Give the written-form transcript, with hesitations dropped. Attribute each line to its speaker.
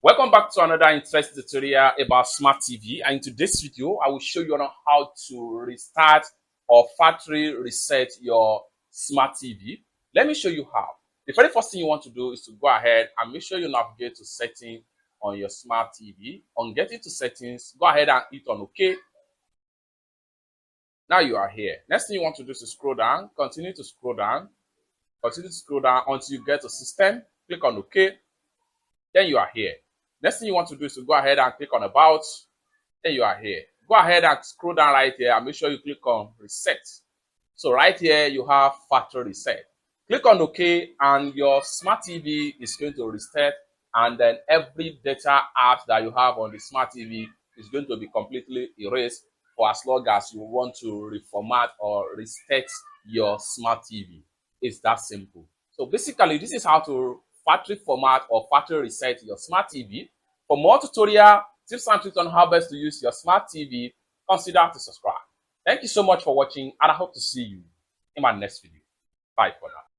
Speaker 1: Welcome back to another interesting tutorial about smart TV, and in today's video I will show you on how to restart or factory reset your smart TV. Let me show you how. The very first thing you want to do is to go ahead and make sure you navigate to settings on your smart TV. On getting to settings, go ahead and hit on OK. Now you are here. Next thing you want to do is to scroll down, continue to scroll down until you get to system. Click on OK. Then you are here. Next thing you want to do is to go ahead and click on about. Then you are here. Go ahead and scroll down right here and make sure you click on reset. So right here you have factory reset. Click on OK and your smart TV is going to reset, and then every data app that you have on the smart TV is going to be completely erased for as long as you want to reformat or reset your smart TV. It's that simple. So basically this is how to factory format or factory reset your smart TV. For more tutorial tips and tricks on how best to use your smart TV, consider to subscribe. Thank you so much for watching, and I hope to see you in my next video. Bye for now.